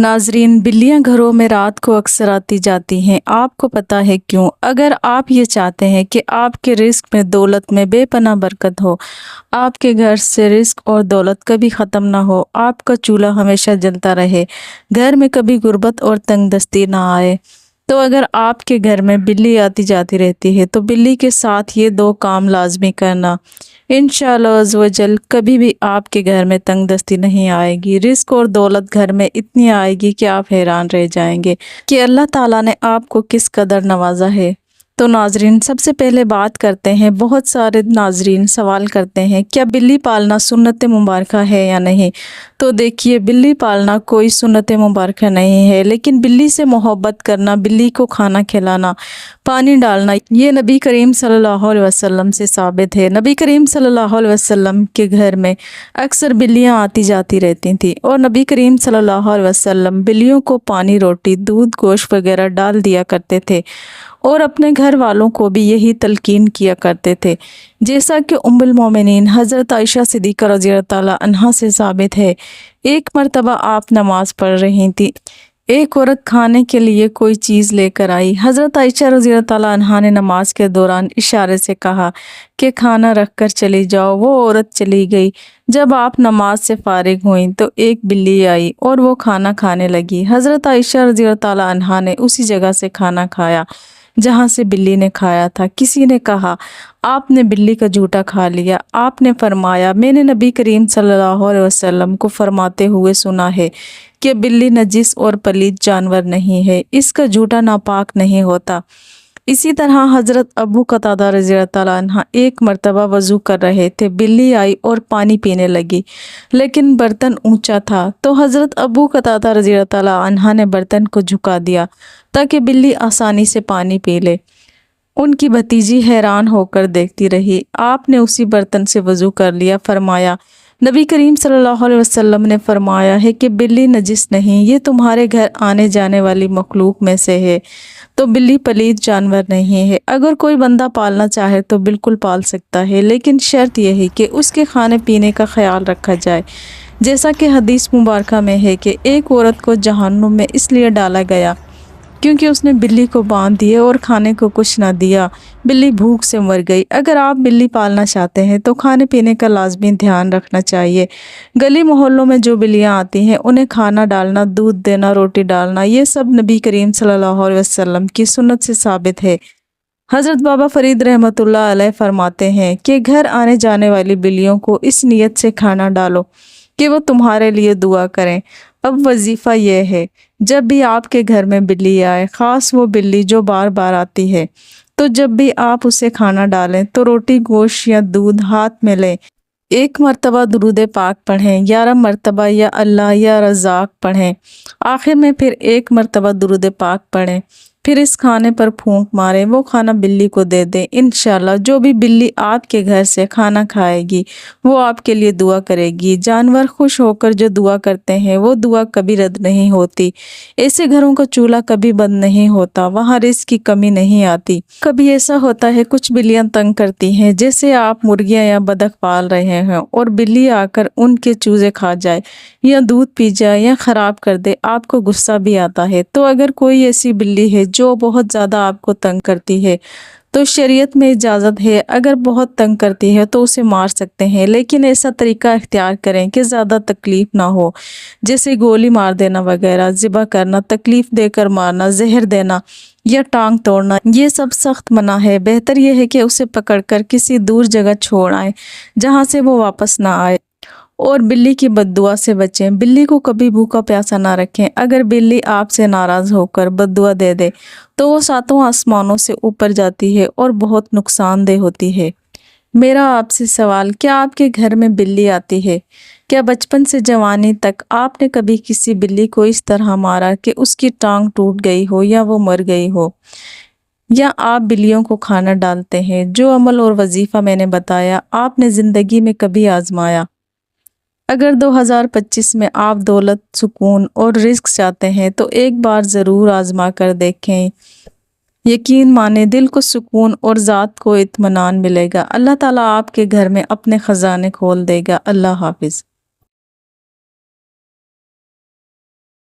नाजरीन, बिल्लियां घरों में रात को अक्सर आती जाती हैं। आपको पता है क्यों? अगर आप ये चाहते हैं कि आपके रिस्क में, दौलत में बेपनाह बरकत हो, आपके घर से रिस्क और दौलत कभी ख़त्म ना हो, आपका चूल्हा हमेशा जलता रहे, घर में कभी गुर्बत और तंगदस्ती ना आए, तो अगर आपके घर में बिल्ली आती जाती रहती है तो बिल्ली के साथ ये दो काम लाजमी करना। इंशाअल्लाह अज़्ज़वजल कभी भी आपके घर में तंगदस्ती नहीं आएगी। रिस्क और दौलत घर में इतनी आएगी कि आप हैरान रह जाएंगे कि अल्लाह ताला ने आपको किस कदर नवाजा है। तो नाजरीन, सबसे पहले बात करते हैं, बहुत सारे नाजरीन सवाल करते हैं क्या बिल्ली पालना सुन्नत मुबारक है या नहीं। तो देखिए, बिल्ली पालना कोई सुन्नत मुबारक नहीं है, लेकिन बिल्ली से मोहब्बत करना, बिल्ली को खाना खिलाना, पानी डालना, ये नबी करीम सल्लल्लाहु अलैहि वसल्लम से साबित है। नबी करीम सल्लल्लाहु अलैहि वसल्लम के घर में अक्सर बिल्लियां आती जाती रहती थीं और नबी करीम सल्लल्लाहु अलैहि वसल्लम बिल्लियों को पानी, रोटी, दूध, गोश्त वगैरह डाल दिया करते थे और अपने घर वालों को भी यही तलकीन किया करते थे। जैसा कि उम्मुल मोमिनीन हज़रत आयशा सिद्दीक़ा रज़ियल्लाहु ताला अन्हा से साबित है, एक मर्तबा आप नमाज पढ़ रही थी, एक औरत खाने के लिए कोई चीज़ लेकर आई। हज़रत आयशा रज़ियल्लाहु ताला अन्हा ने नमाज के दौरान इशारे से कहा कि खाना रख कर चली जाओ। वो औरत चली गई। जब आप नमाज से फारिग हुई तो एक बिल्ली आई और वो खाना खाने लगी। हज़रत आयशा रज़ियल्लाहु ताला अन्हा ने उसी जगह से खाना खाया जहाँ से बिल्ली ने खाया था। किसी ने कहा, आपने बिल्ली का जूठा खा लिया। आपने फरमाया, मैंने नबी करीम सल्लल्लाहु अलैहि वसल्लम को फरमाते हुए सुना है कि बिल्ली नजिस और पलीद जानवर नहीं है, इसका जूठा नापाक नहीं होता। इसी तरह हज़रत अबू कतादा रज़ियल्लाहु ताला अन्हा एक मर्तबा वज़ू कर रहे थे, बिल्ली आई और पानी पीने लगी, लेकिन बर्तन ऊंचा था, तो हज़रत अबू कतादा रज़ियल्लाहु ताला अन्हा ने बर्तन को झुका दिया ताकि बिल्ली आसानी से पानी पी ले। उनकी भतीजी हैरान होकर देखती रही। आपने उसी बर्तन से वज़ू कर लिया। फरमाया, नबी करीम सल्लल्लाहु अलैहि वसल्लम ने फरमाया है कि बिल्ली नजिस नहीं, ये तुम्हारे घर आने जाने वाली मखलूक में से है, तो बिल्ली पलीद जानवर नहीं है। अगर कोई बंदा पालना चाहे तो बिल्कुल पाल सकता है, लेकिन शर्त यह है कि उसके खाने पीने का ख्याल रखा जाए। जैसा कि हदीस मुबारक में है कि एक औरत को जहन्नुम में इसलिए डाला गया क्योंकि उसने बिल्ली को बांध दिया और खाने को कुछ ना दिया। बिल्ली भूख से मर गई। अगर आप बिल्ली पालना चाहते हैं तो खाने पीने का लाजमी ध्यान रखना चाहिए। गली मोहल्लों में जो बिल्लियां आती हैं उन्हें खाना डालना, दूध देना, रोटी डालना, ये सब नबी करीम सल्लल्लाहु अलैहि वसल्लम की सुन्नत से साबित है। हज़रत बाबा फरीद रहमतुल्लाह अलैह फरमाते हैं कि घर आने जाने वाली बिल्लियों को इस नीयत से खाना डालो कि वो तुम्हारे लिए दुआ करें। अब वजीफ़ा यह है, जब भी आपके घर में बिल्ली आए, ख़ास वो बिल्ली जो बार बार आती है, तो जब भी आप उसे खाना डालें तो रोटी, गोश्त या दूध हाथ में लें। एक मर्तबा दुरूद पाक पढ़ें, 11 मर्तबा या अल्लाह या रज़ाक पढ़ें, आखिर में फिर एक मर्तबा दुरूद पाक पढ़ें, फिर इस खाने पर फूंक मारें, वो खाना बिल्ली को दे दें। इंशाल्लाह जो भी बिल्ली आपके घर से खाना खाएगी वो आपके लिए दुआ करेगी। जानवर खुश होकर जो दुआ करते हैं वो दुआ कभी रद्द नहीं होती। ऐसे घरों का चूल्हा कभी बंद नहीं होता, वहाँ रिस्क की कमी नहीं आती। कभी ऐसा होता है कुछ बिल्लियां तंग करती हैं, जैसे आप मुर्गियां या बतख पाल रहे हैं और बिल्ली आकर उनके चूजे खा जाए या दूध पी जाए या ख़राब कर दे, आपको गुस्सा भी आता है। तो अगर कोई ऐसी बिल्ली है जो बहुत ज़्यादा आपको तंग करती है तो शरीयत में इजाज़त है, अगर बहुत तंग करती है तो उसे मार सकते हैं, लेकिन ऐसा तरीका इख्तियार करें कि ज़्यादा तकलीफ़ ना हो, जैसे गोली मार देना वगैरह, ज़िबा करना, तकलीफ़ देकर मारना, जहर देना या टांग तोड़ना, ये सब सख्त मना है। बेहतर यह है कि उसे पकड़कर किसी दूर जगह छोड़ आएँ जहाँ से वो वापस ना आए, और बिल्ली की बद्दुआ से बचें। बिल्ली को कभी भूखा प्यासा ना रखें। अगर बिल्ली आपसे नाराज़ होकर बद्दुआ दे दे तो वो सातों आसमानों से ऊपर जाती है और बहुत नुकसानदेह होती है। मेरा आपसे सवाल, क्या आपके घर में बिल्ली आती है? क्या बचपन से जवानी तक आपने कभी किसी बिल्ली को इस तरह मारा कि उसकी टांग टूट गई हो या वो मर गई हो? या आप बिल्लियों को खाना डालते हैं? जो अमल और वजीफ़ा मैंने बताया आपने ज़िंदगी में कभी आजमाया? अगर 2025 में आप दौलत, सुकून और रिस्क चाहते हैं तो एक बार ज़रूर आजमा कर देखें। यकीन माने दिल को सुकून और ज़ात को इत्मीनान मिलेगा। अल्लाह ताला आपके घर में अपने ख़जाने खोल देगा। अल्लाह हाफिज़।